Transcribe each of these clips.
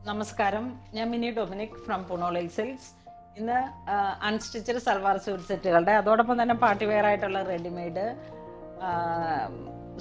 നമസ്കാരം, ഞാൻ mini Dominic from പുണോളിൽ silks. ഇന്ന് അൺസ്റ്റിച്ചഡ് സൽവാർ സ്യൂട്ട് സെറ്റുകളുടെ അതോടൊപ്പം തന്നെ പാർട്ടി വെയർ ആയിട്ടുള്ള റെഡിമെയ്ഡ്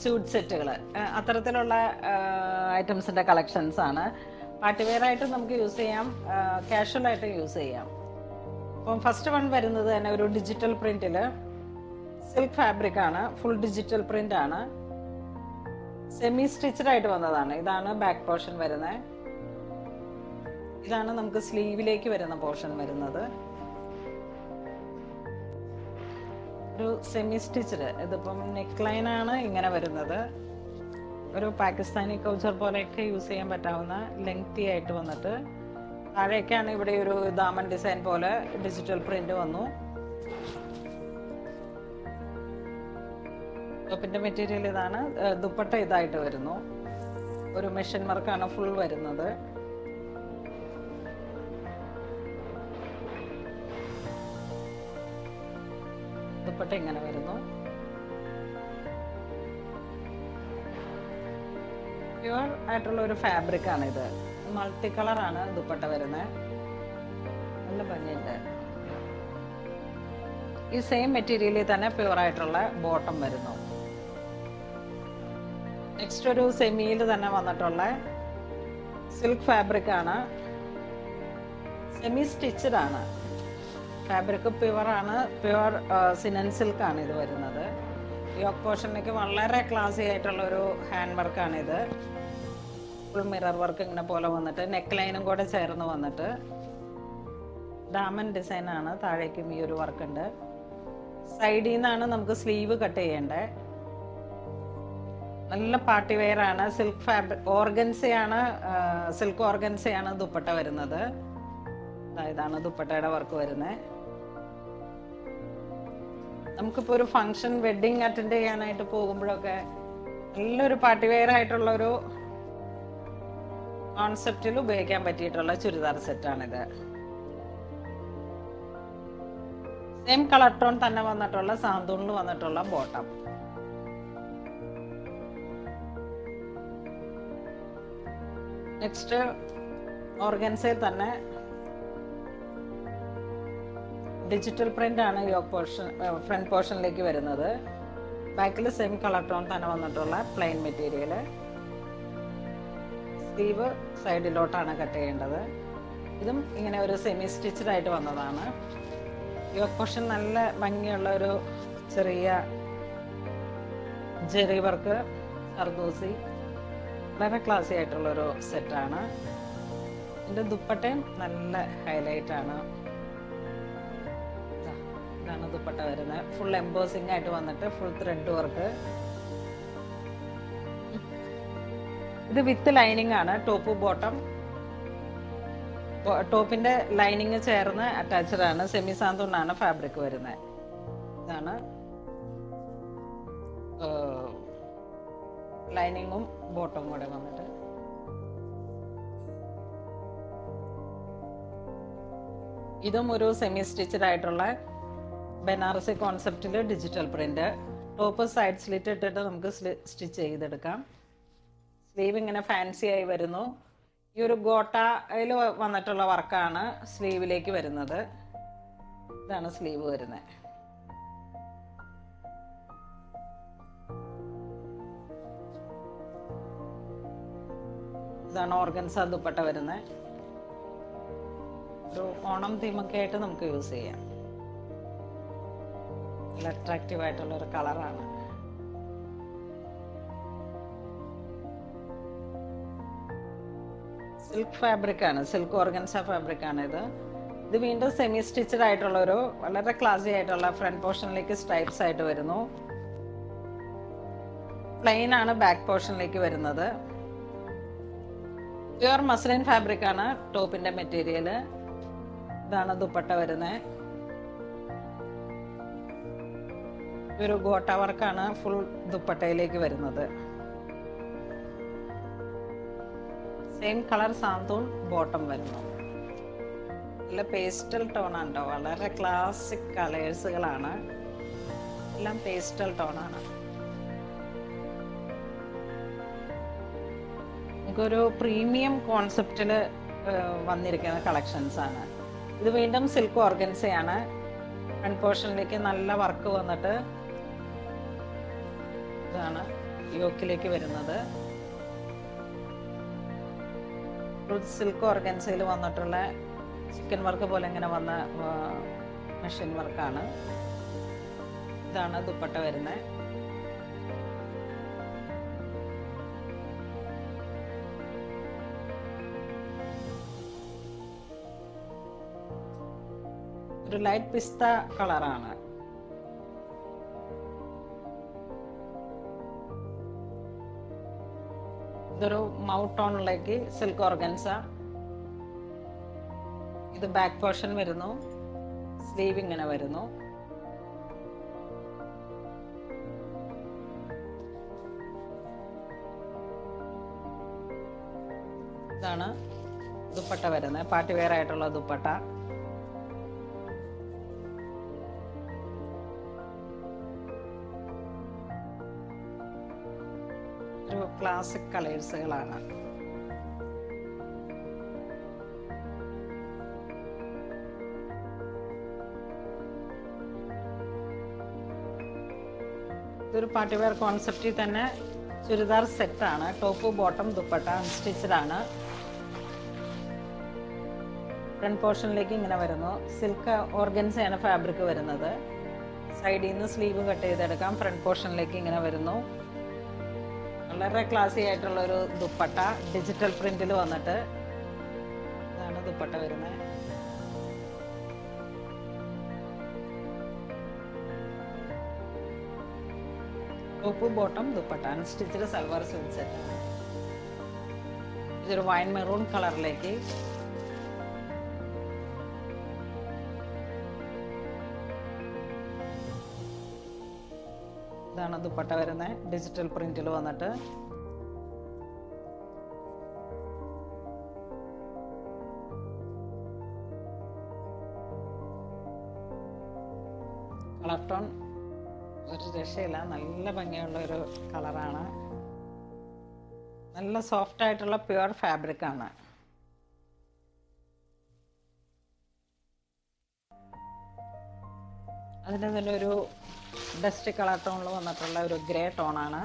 സ്യൂട്ട് സെറ്റുകൾ അത്തരത്തിലുള്ള ഐറ്റംസിൻ്റെ കളക്ഷൻസ് ആണ്. പാർട്ടി വെയർ ആയിട്ട് നമുക്ക് യൂസ് ചെയ്യാം, കാഷ്വൽ ആയിട്ട് യൂസ് ചെയ്യാം. അപ്പം ഫസ്റ്റ് വൺ വരുന്നത് തന്നെ ഒരു ഡിജിറ്റൽ പ്രിന്റിൽ സിൽക്ക് ഫാബ്രിക് ആണ്, ഫുൾ ഡിജിറ്റൽ പ്രിന്റ് ആണ്, സെമി സ്റ്റിച്ചഡ് ആയിട്ട് വന്നതാണ്. ഇതാണ് ബാക്ക് പോർഷൻ വരുന്നത്. ഇതാണ് നമുക്ക് സ്ലീവിലേക്ക് വരുന്ന പോർഷൻ വരുന്നത്. ഒരു സെമി സ്റ്റിച്ചഡ്, ഇതിപ്പം നെക്ക് ലൈൻ ആണ് ഇങ്ങനെ വരുന്നത്. ഒരു പാകിസ്ഥാനി കൗച്ചർ പോലെയൊക്കെ യൂസ് ചെയ്യാൻ പറ്റാവുന്ന ലെങ്തി ആയിട്ട് വന്നിട്ട് താഴേക്കാണ് ഇവിടെ ഒരു ദാമൻ ഡിസൈൻ പോലെ ഡിജിറ്റൽ പ്രിന്റ് വന്നു. ടോപ്പിന്റെ മെറ്റീരിയൽ ഇതാണ്. ദുപ്പട്ട ഇതായിട്ട് വരുന്നു. ഒരു മെഷീൻ വർക്കാണ് ഫുൾ വരുന്നത്. ദുപ്പട്ട ഇങ്ങനെ വരുന്നു. പ്യുവർ ആയിട്ടുള്ള ഒരു ഫാബ്രിക് ആണ് ഇത്. മൾട്ടി കളറാണ് ദുപ്പട്ട വരുന്നത്. നല്ല ഭംഗിയുണ്ട്. ഈ സെയിം മെറ്റീരിയലിൽ തന്നെ പ്യുവർ ആയിട്ടുള്ള ബോട്ടം വരുന്നു. നെക്സ്റ്റ് ഒരു സെമിയിൽ തന്നെ വന്നിട്ടുള്ള സിൽക്ക് ഫാബ്രിക് ആണ്. സെമി സ്റ്റിച്ചഡ് ആണ്. ഫാബ്രിക് പ്യുവർ ആണ്, പ്യുവർ സിനൻ സിൽക്ക് ആണ് ഇത് വരുന്നത്. യോക്ക് പോർഷനിലേക്ക് വളരെ ക്ലാസി ആയിട്ടുള്ള ഒരു ഹാൻഡ് വർക്കാണിത്. ഫുൾ മിറർ വർക്ക് ഇങ്ങനെ പോലെ വന്നിട്ട് നെക്ക് ലൈനും കൂടെ ചേർന്ന് വന്നിട്ട് ഡാമൻ ഡിസൈൻ ആണ്. താഴേക്കും ഈ ഒരു വർക്ക് ഉണ്ട്. സൈഡിൽ നിന്നാണ് നമുക്ക് സ്ലീവ് കട്ട് ചെയ്യേണ്ടത്. നല്ല പാർട്ടി വെയർ ആണ്. സിൽക്ക് ഫാബ്രിക് ഓർഗൻസയാണ്, സിൽക്ക് ഓർഗൻസയാണ് ദുപ്പട്ട വരുന്നത്. ഇതാണ് ദുപ്പട്ടയുടെ വർക്ക് വരുന്നത്. നമുക്കിപ്പോൾ ഒരു ഫംഗ്ഷൻ, വെഡിങ് അറ്റൻഡ് ചെയ്യാനായിട്ട് പോകുമ്പോഴൊക്കെ നല്ലൊരു പാർട്ടി വെയർ ആയിട്ടുള്ള ഒരു കോൺസെപ്റ്റിൽ ഉപയോഗിക്കാൻ പറ്റിയിട്ടുള്ള ചുരിദാർ സെറ്റാണിത്. സെയിം കളർ ടോൺ തന്നെ വന്നിട്ടുള്ള സാന്തൂണിൽ വന്നിട്ടുള്ള ബോട്ടം. നെക്സ്റ്റ് ഓർഗൻസയിൽ തന്നെ ഡിജിറ്റൽ പ്രിന്റ് ആണ് യോക്ക് പോർഷൻ, ഫ്രണ്ട് പോർഷനിലേക്ക് വരുന്നത്. ബാക്കിൽ സെയിം കളർ ടോൺ തന്നെ വന്നിട്ടുള്ള പ്ലെയിൻ മെറ്റീരിയൽ. സ്ലീവ് സൈഡിലോട്ടാണ് കട്ട് ചെയ്യേണ്ടത്. ഇതും ഇങ്ങനെ ഒരു സെമി സ്റ്റിച്ചഡ് ആയിട്ട് വന്നതാണ്. യോക്ക് പോർഷൻ നല്ല ഭംഗിയുള്ള ഒരു ചെറിയ ജെറി വർക്ക്, സർദോസി, വളരെ ക്ലാസി ആയിട്ടുള്ളൊരു സെറ്റാണ്. ഇതിൻ്റെ ദുപ്പട്ടയും നല്ല ഹൈലൈറ്റ് ആണ്. ഇതാണ് ദുപ്പട്ട വരുന്നത്. ഫുൾ എംബോസിംഗ് ആയിട്ട് വന്നിട്ട് ഫുൾ ത്രെഡ് വർക്ക്. ഇത് വിത്ത് ലൈനിങ് ആണ്. ടോപ്പ് ബോട്ടം, ടോപ്പിന്റെ ലൈനിങ് ചേർന്ന് അറ്റാച്ച്ഡ് ആണ്. സെമി സാന്തൂണാണ് ഫാബ്രിക് വരുന്നത്. ഇതാണ് ലൈനിങ്ങും ബോട്ടവും കൂടെ വന്നിട്ട് ഇതും ഒരു സെമി സ്റ്റിച്ചഡ് ആയിട്ടുള്ള ബനാറസി കോൺസെപ്റ്റിൽ digital print. Top side slit ഇട്ടിട്ട് നമുക്ക് സ്റ്റിച്ച് ചെയ്തെടുക്കാം. സ്ലീവ് ഇങ്ങനെ ഫാൻസി ആയി വരുന്നു. ഈ ഒരു ഗോട്ടയിൽ വന്നിട്ടുള്ള വർക്കാണ് സ്ലീവിലേക്ക് വരുന്നത്. ഇതാണ് സ്ലീവ് വരുന്നത്. ഇതാണ് ഓർഗൻസ ദുപ്പട്ട വരുന്നത്. ഒരു ഓണം തീമൊക്കെ ആയിട്ട് നമുക്ക് യൂസ് ചെയ്യാം. നല്ല അട്രാക്റ്റീവ് ആയിട്ടുള്ള ഒരു കളറാണ്. സിൽക്ക് ഫാബ്രിക് ആണ്, സിൽക്ക് ഓർഗൻസ ഫാബ്രിക് ആണ് ഇത്. ഇത് വീണ്ടും സെമി സ്റ്റിച്ചഡ് ആയിട്ടുള്ള ഒരു വളരെ ക്ലാസി ആയിട്ടുള്ള ഫ്രണ്ട് പോർഷനിലേക്ക് സ്ട്രൈപ്സ് ആയിട്ട് വരുന്നു. പ്ലെയിൻ ആണ് ബാക്ക് പോർഷനിലേക്ക് വരുന്നത്. പ്യുവർ മസ്ലിൻ ഫാബ്രിക് ആണ് ടോപ്പിന്റെ മെറ്റീരിയൽ. ഇതാണ് ദുപ്പട്ട വരുന്നത്. ഒരു ഗോട്ട വർക്കാണ് ഫുൾ ദുപ്പട്ടയിലേക്ക് വരുന്നത്. സെയിം കളർ സാന്തൂൺ ബോട്ടം വരുന്നു. നല്ല പേസ്റ്റൽ ടോൺ ആണ്. വളരെ ക്ലാസിക് കളേഴ്സുകളാണ്. എല്ലാം പേസ്റ്റൽ ടോൺ ആണ്. നമുക്കൊരു പ്രീമിയം കോൺസെപ്റ്റിൽ വന്നിരിക്കുന്ന കളക്ഷൻസ് ആണ്. ഇത് വീണ്ടും സിൽക്ക് ഓർഗൻസയാണ്. ഫ്രണ്ട് പോർഷനിലേക്ക് നല്ല വർക്ക് വന്നിട്ട് ഇതാണ് യോക്കിലേക്ക് വരുന്നത്. സിൽക്ക് ഓർഗൻസയിൽ വന്നിട്ടുള്ള ചിക്കൻ വർക്ക് പോലെ ഇങ്ങനെ വന്ന മെഷീൻ വർക്കാണ്. ഇതാണ് ദുപ്പട്ട വരുന്നത്. ഒരു ലൈറ്റ് പിസ്ത കളറാണ്. ഇതൊരു മൗട്ടോണിലേക്ക് സിൽക്ക് ഓർഗൻസ. ഇത് ബാക്ക് പോർഷൻ വരുന്നു, സ്ലീവ് ഇങ്ങനെ വരുന്നു. ഇതാണ് ദുപ്പട്ട വരുന്നത്, പാർട്ടി വെയർ ആയിട്ടുള്ള ദുപ്പട്ട. ഒരു ക്ലാസിക് കളേഴ്സുകളാണ്. ഇതൊരു പാർട്ടി വെയർ കോൺസെപ്റ്റിൽ തന്നെ ചുരിദാർ സെറ്റാണ്. ടോപ്പ് ബോട്ടം ദുപ്പട്ട അൺസ്റ്റിച്ചഡ് ആണ്. ഫ്രണ്ട് പോർഷനിലേക്ക് ഇങ്ങനെ വരുന്നു. സിൽക്ക് ഓർഗൻസയാണ് ഫാബ്രിക് വരുന്നത്. സൈഡിൽ നിന്ന് സ്ലീവ് കട്ട് ചെയ്തെടുക്കാം. ഫ്രണ്ട് പോർഷനിലേക്ക് ഇങ്ങനെ വരുന്നു. വളരെ ക്ലാസി ആയിട്ടുള്ളൊരു ദുപ്പട്ട, ഡിജിറ്റൽ പ്രിന്റിൽ വന്നിട്ട് ഇതാണ് ദുപ്പട്ട വരുന്നത്. Top bottom dupatta unstitched salwar suit സെറ്റാണ്. ഇതൊരു വൈൻ മെറൂൺ കളറിലേക്ക് ഇതാണ് ദുപ്പട്ട വരുന്നത്. ഡിജിറ്റൽ പ്രിന്റിൽ വന്നിട്ട് കളർ ടോൺ ഒരു രക്ഷയില്ല, നല്ല ഭംഗിയുള്ള ഒരു കളറാണ്. നല്ല സോഫ്റ്റ് ആയിട്ടുള്ള പ്യുവർ ഫാബ്രിക് ആണ്. അതിന് തന്നെ ഒരു ഡസ്റ്റ് കളർ ടോണിൽ വന്നിട്ടുള്ള ഒരു ഗ്രേ ടോണാണ്.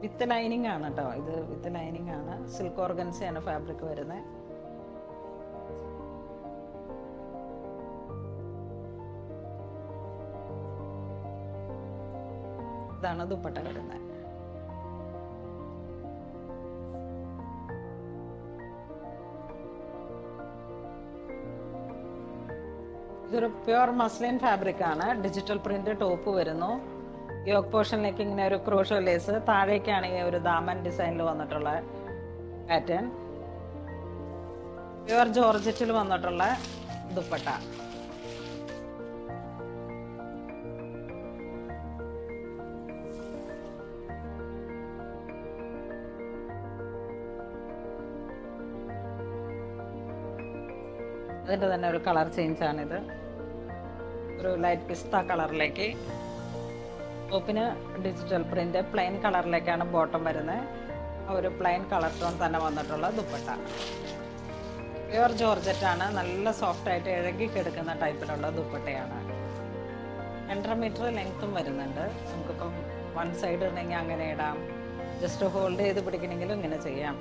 വിത്ത് ലൈനിങ് ആണ് കേട്ടോ. ഇത് വിത്ത് ലൈനിങ് ആണ്. സിൽക്ക് ഓർഗൻസയാണ് ഫാബ്രിക് വരുന്നത്. ഇതാണ് ദുപ്പട്ട വരുന്നത്. ഇതൊരു പ്യുവർ മസ്ലിൻ ഫാബ്രിക് ആണ്. ഡിജിറ്റൽ പ്രിന്റ് ടോപ്പ് വരുന്നു. യോക്ക് പോർഷനിലേക്ക് ഇങ്ങനെ ഒരു ക്രോഷോ ലേസ്, താഴേക്കാണ് ഈ ഒരു ദാമൻ ഡിസൈനിൽ വന്നിട്ടുള്ള പാറ്റേൺ. പ്യുവർ ജോർജറ്റിൽ വന്നിട്ടുള്ള ദുപ്പട്ട. അതിൻ്റെ തന്നെ ഒരു കളർ ചേഞ്ചാണിത്. ഒരു ലൈറ്റ് പിസ്ത കളറിലേക്ക്. ടോപ്പിന് ഡിജിറ്റൽ പ്രിന്റ്, പ്ലെയിൻ കളറിലേക്കാണ് ബോട്ടം വരുന്നത്. ഒരു പ്ലെയിൻ കളർ ടോൺ തന്നെ വന്നിട്ടുള്ള ദുപ്പട്ട. പ്യുവർ ജോർജറ്റാണ്. നല്ല സോഫ്റ്റ് ആയിട്ട് ഇഴകി കിടക്കുന്ന ടൈപ്പിലുള്ള ദുപ്പട്ടയാണ്. 2.5 മീറ്റർ ലെങ്ത്തും വരുന്നുണ്ട്. നമുക്കിപ്പം വൺ സൈഡ് ഇടണമെങ്കിൽ അങ്ങനെ ഇടാം. ജസ്റ്റ് ഹോൾഡ് ചെയ്ത് പിടിക്കണമെങ്കിലും ഇങ്ങനെ ചെയ്യാം.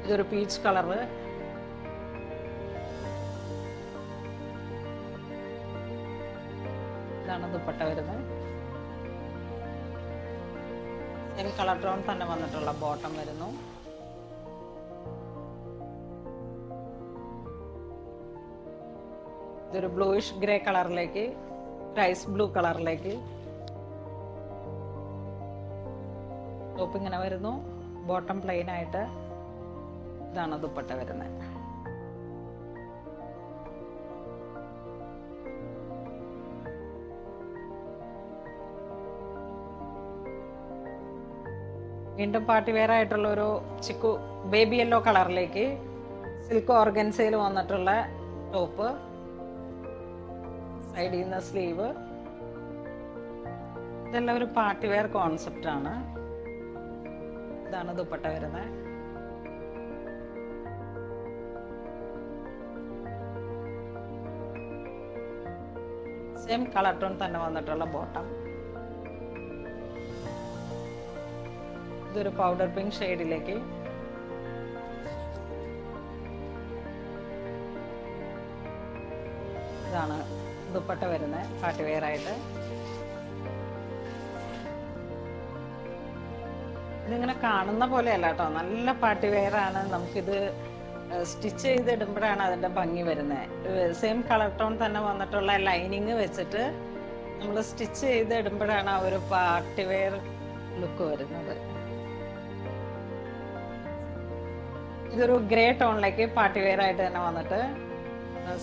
ഇതൊരു പീച്ച് കളറ്. ഇതാണ് ദുപ്പട്ട വരുന്നത്. സെയിം കളർ ടോൺ തന്നെ വന്നിട്ടുള്ള ബോട്ടം വരുന്നു. ഇതൊരു ബ്ലൂയിഷ് ഗ്രേ കളറിലേക്ക്, റൈസ് ബ്ലൂ കളറിലേക്ക്. ടോപ്പ് ഇങ്ങനെ വരുന്നു, ബോട്ടം പ്ലെയിൻ ആയിട്ട്. ഇതാണ് ദുപ്പട്ട വരുന്നത്. വീണ്ടും പാർട്ടി വെയർ ആയിട്ടുള്ള ഒരു ചിക്കു ബേബി യെല്ലോ കളറിലേക്ക് സിൽക്ക് ഓർഗൻസയിൽ വന്നിട്ടുള്ള ടോപ്പ്. സൈഡിൽ നിന്ന് സ്ലീവ്. ഇതെല്ലാം ഒരു പാർട്ടി വെയർ കോൺസെപ്റ്റ് ആണ്. ഇതാണ് ദുപ്പട്ട വരുന്നത്. സെയിം കളർ ടോൺ തന്നെ വന്നിട്ടുള്ള ബോട്ടം. ഇതൊരു പൗഡർ പിങ്ക് ഷെയ്ഡിലേക്ക്. ഇതാണ് ദുപ്പട്ട വരുന്നത് പാർട്ടി വെയർ ആയിട്ട്. ഇതിങ്ങനെ കാണുന്ന പോലെയല്ല കേട്ടോ, നല്ല പാർട്ടി വെയർ ആണ്. നമുക്കിത് സ്റ്റിച്ച് ചെയ്തിടുമ്പോഴാണ് അതിൻ്റെ ഭംഗി വരുന്നത്. സെയിം കളർ ടോൺ തന്നെ വന്നിട്ടുള്ള ലൈനിങ് വെച്ചിട്ട് നമ്മൾ സ്റ്റിച്ച് ചെയ്തിടുമ്പോഴാണ് ആ ഒരു പാർട്ടി വെയർ ലുക്ക് വരുന്നത്. ഇതൊരു ഗ്രേ ടോണിലേക്ക് പാർട്ടി വെയർ ആയിട്ട് തന്നെ വന്നിട്ട്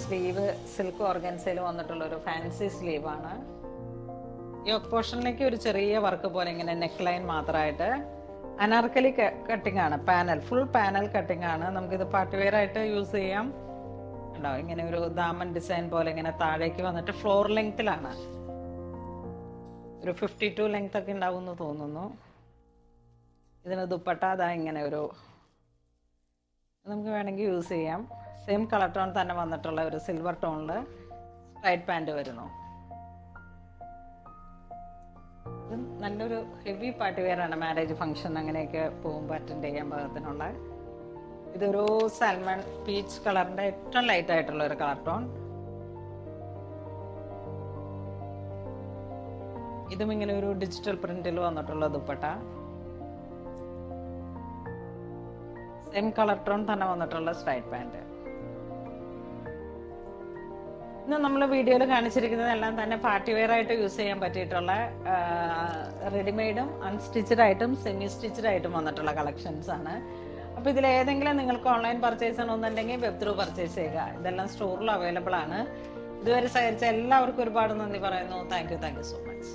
സ്ലീവ് സിൽക്ക് ഓർഗൻസയിൽ വന്നിട്ടുള്ള ഒരു ഫാൻസി സ്ലീവാണ്. യോക്ക് പോർഷനിലേക്ക് ഒരു ചെറിയ വർക്ക് പോലെ ഇങ്ങനെ നെക്ക് ലൈൻ മാത്രമായിട്ട് അനാർക്കലി കട്ടിംഗ് ആണ്. പാനൽ ഫുൾ പാനൽ കട്ടിംഗ് ആണ്. നമുക്കിത് പാർട്ടി വെയർ ആയിട്ട് യൂസ് ചെയ്യാം. ഉണ്ടാവും ഇങ്ങനെ ഒരു ദാമൻ ഡിസൈൻ പോലെ ഇങ്ങനെ താഴേക്ക് വന്നിട്ട് ഫ്ലോർ ലെങ്ത്തിലാണ്. ഒരു 52 ലെങ്ത് ഒക്കെ ഉണ്ടാവും എന്ന് തോന്നുന്നു. ഇതിന് ദുപ്പട്ട അതാ ഇങ്ങനെ ഒരു നമുക്ക് വേണമെങ്കിൽ യൂസ് ചെയ്യാം. സെയിം കളർ ടോൺ തന്നെ വന്നിട്ടുള്ള ഒരു സിൽവർ ടോണിൽ സ്ട്രൈറ്റ് പാൻറ് വരുന്നു. ഇത് നല്ലൊരു ഹെവി പാർട്ടി വെയർ ആണ്. മാരേജ് ഫംഗ്ഷൻ അങ്ങനെയൊക്കെ പോകുമ്പോൾ അറ്റൻഡ് ചെയ്യാൻ പാകത്തിനുള്ള. ഇതൊരു സാൽമൺ പീച്ച് കളറിന്റെ ഏറ്റവും ലൈറ്റ് ആയിട്ടുള്ള ഒരു കളർ ടോൺ. ഇതും ഇങ്ങനെ ഒരു ഡിജിറ്റൽ പ്രിന്റിൽ വന്നിട്ടുള്ള ദുപ്പട്ട. സെയിം കളർ ടോൺ തന്നെ വന്നിട്ടുള്ള സ്ട്രൈറ്റ് പാൻറ്. ഇന്ന് നമ്മൾ വീഡിയോയിൽ കാണിച്ചിരിക്കുന്നതെല്ലാം തന്നെ പാർട്ടി വെയർ ആയിട്ട് യൂസ് ചെയ്യാൻ പറ്റിയിട്ടുള്ള റെഡിമെയ്ഡും അൺസ്റ്റിച്ചഡ് ആയിട്ടും സെമി സ്റ്റിച്ചഡ് ആയിട്ടും വന്നിട്ടുള്ള കളക്ഷൻസ് ആണ്. അപ്പോൾ ഇതിലേതെങ്കിലും നിങ്ങൾക്ക് ഓൺലൈൻ പർച്ചേസ് ചെയ്യണമെന്നുണ്ടെങ്കിൽ വെബ് ത്രൂ പർച്ചേസ് ചെയ്യുക. ഇതെല്ലാം സ്റ്റോറിൽ അവൈലബിൾ ആണ്. ഇതുവരെ സഹകരിച്ച എല്ലാവർക്കും ഒരുപാട് നന്ദി പറയുന്നു. Thank you so much.